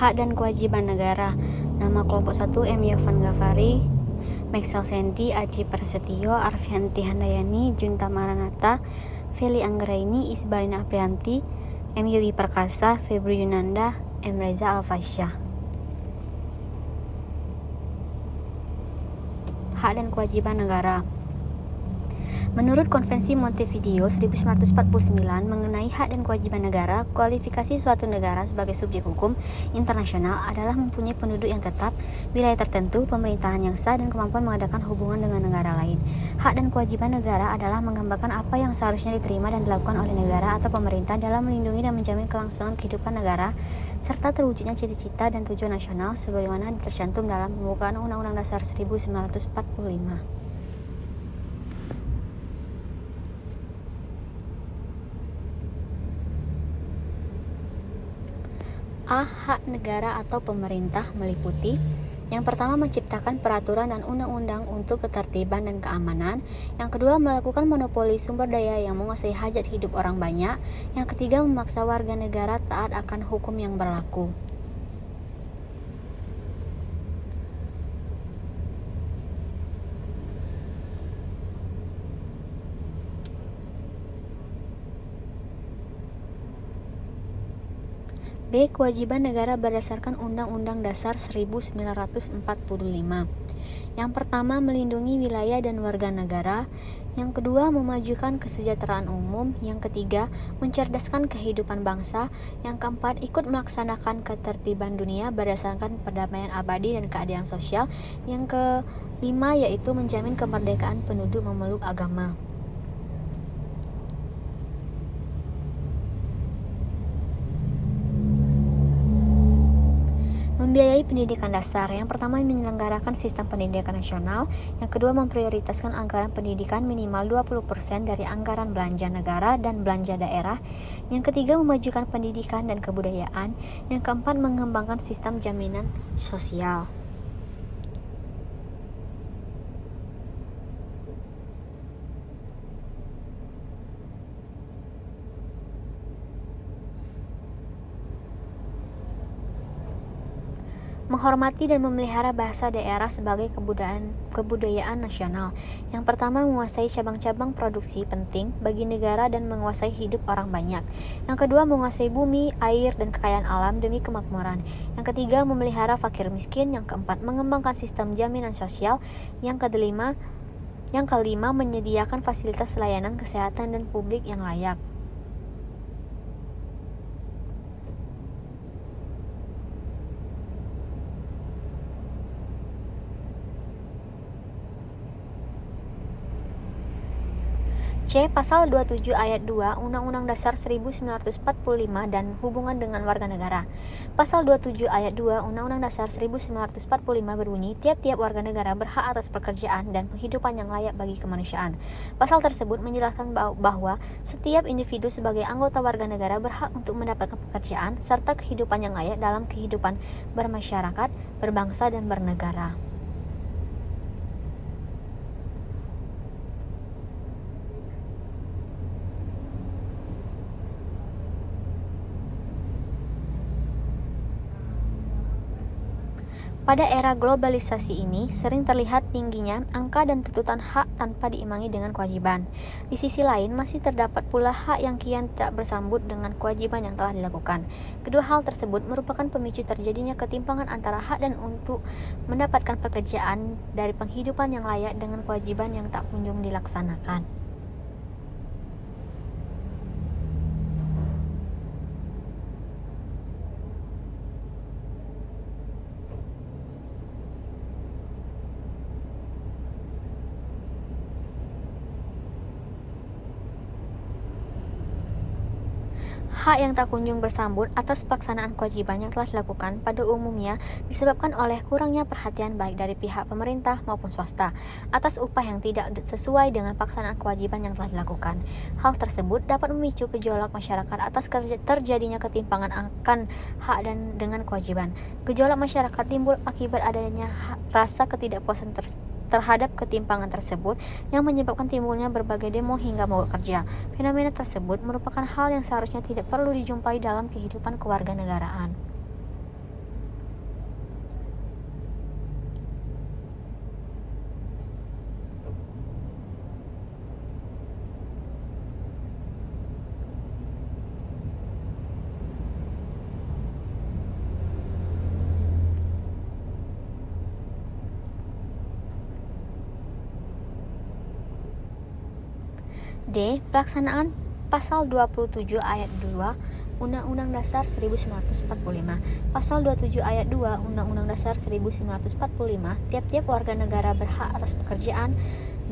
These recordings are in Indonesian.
Hak dan kewajiban negara. Nama kelompok 1 M. Yofan Ghaffari, Maxel Sandy, Aji Prasetyo, Arfianti Handayani, Junta Maranatha, Feli Anggraini, Isbalina Aprianti, M. Yogi Perkasa, Febri Yunanda, M. Reza Alfasyah. Hak dan kewajiban negara. Menurut Konvensi Montevideo 1949 mengenai hak dan kewajiban negara, kualifikasi suatu negara sebagai subjek hukum internasional adalah mempunyai penduduk yang tetap, wilayah tertentu, pemerintahan yang sah, dan kemampuan mengadakan hubungan dengan negara lain. Hak dan kewajiban negara adalah menggambarkan apa yang seharusnya diterima dan dilakukan oleh negara atau pemerintah dalam melindungi dan menjamin kelangsungan kehidupan negara, serta terwujudnya cita-cita dan tujuan nasional sebagaimana tercantum dalam pembukaan Undang-Undang Dasar 1945. Hak negara atau pemerintah meliputi: yang pertama, menciptakan peraturan dan undang-undang untuk ketertiban dan keamanan. Yang kedua, melakukan monopoli sumber daya yang menguasai hajat hidup orang banyak. Yang ketiga, memaksa warga negara taat akan hukum yang berlaku. B. Kewajiban negara berdasarkan Undang-Undang Dasar 1945. Yang pertama, melindungi wilayah dan warga negara. Yang kedua, memajukan kesejahteraan umum. Yang ketiga, mencerdaskan kehidupan bangsa. Yang keempat, ikut melaksanakan ketertiban dunia berdasarkan perdamaian abadi dan keadilan sosial. Yang kelima, yaitu menjamin kemerdekaan penduduk memeluk agama. Membiayai pendidikan dasar. Yang pertama, menyelenggarakan sistem pendidikan nasional. Yang kedua, memprioritaskan anggaran pendidikan minimal 20% dari anggaran belanja negara dan belanja daerah. Yang ketiga, memajukan pendidikan dan kebudayaan. Yang keempat, mengembangkan sistem jaminan sosial. Menghormati dan memelihara bahasa daerah sebagai kebudayaan nasional. Yang pertama, menguasai cabang-cabang produksi penting bagi negara dan menguasai hidup orang banyak. Yang kedua, menguasai bumi, air, dan kekayaan alam demi kemakmuran. Yang ketiga, memelihara fakir miskin. Yang keempat, mengembangkan sistem jaminan sosial. Yang kelima, menyediakan fasilitas layanan kesehatan dan publik yang layak. C. Pasal 27 ayat 2 Undang-Undang Dasar 1945 dan hubungan dengan warga negara. Pasal 27 ayat 2 Undang-Undang Dasar 1945 berbunyi, tiap-tiap warga negara berhak atas pekerjaan dan penghidupan yang layak bagi kemanusiaan. Pasal tersebut menjelaskan bahwa setiap individu sebagai anggota warga negara berhak untuk mendapatkan pekerjaan serta kehidupan yang layak dalam kehidupan bermasyarakat, berbangsa, dan bernegara. Pada era globalisasi ini, sering terlihat tingginya angka dan tuntutan hak tanpa diimbangi dengan kewajiban. Di sisi lain, masih terdapat pula hak yang kian tidak bersambut dengan kewajiban yang telah dilakukan. Kedua hal tersebut merupakan pemicu terjadinya ketimpangan antara hak dan untuk mendapatkan pekerjaan dari penghidupan yang layak dengan kewajiban yang tak kunjung dilaksanakan. Hak yang tak kunjung bersambut atas pelaksanaan kewajiban yang telah dilakukan pada umumnya disebabkan oleh kurangnya perhatian baik dari pihak pemerintah maupun swasta atas upah yang tidak sesuai dengan pelaksanaan kewajiban yang telah dilakukan. Hal tersebut dapat memicu gejolak masyarakat atas terjadinya ketimpangan akan hak dan dengan kewajiban. Gejolak masyarakat timbul akibat adanya rasa ketidakpuasan terhadap ketimpangan tersebut yang menyebabkan timbulnya berbagai demo hingga mogok kerja. Fenomena tersebut merupakan hal yang seharusnya tidak perlu dijumpai dalam kehidupan kewarganegaraan. D. Pelaksanaan Pasal 27 Ayat 2 Undang-Undang Dasar 1945. Pasal 27 Ayat 2 Undang-Undang Dasar 1945, tiap-tiap warga negara berhak atas pekerjaan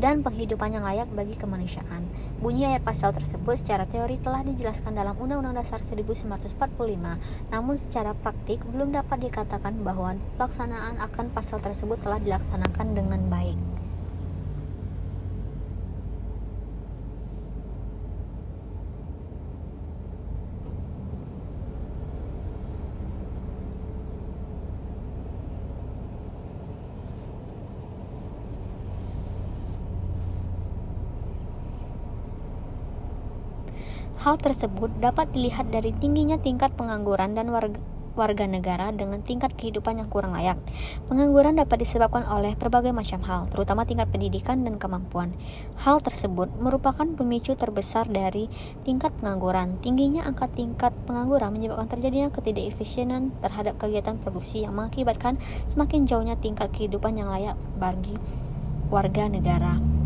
dan penghidupan yang layak bagi kemanusiaan. Bunyi ayat pasal tersebut secara teori telah dijelaskan dalam Undang-Undang Dasar 1945, namun secara praktik belum dapat dikatakan bahwa pelaksanaan akan pasal tersebut telah dilaksanakan dengan baik. Hal tersebut dapat dilihat dari tingginya tingkat pengangguran dan warga negara dengan tingkat kehidupan yang kurang layak. Pengangguran dapat disebabkan oleh berbagai macam hal, terutama tingkat pendidikan dan kemampuan. Hal tersebut merupakan pemicu terbesar dari tingkat pengangguran. Tingginya angka tingkat pengangguran menyebabkan terjadinya ketidakefisienan terhadap kegiatan produksi yang mengakibatkan semakin jauhnya tingkat kehidupan yang layak bagi warga negara.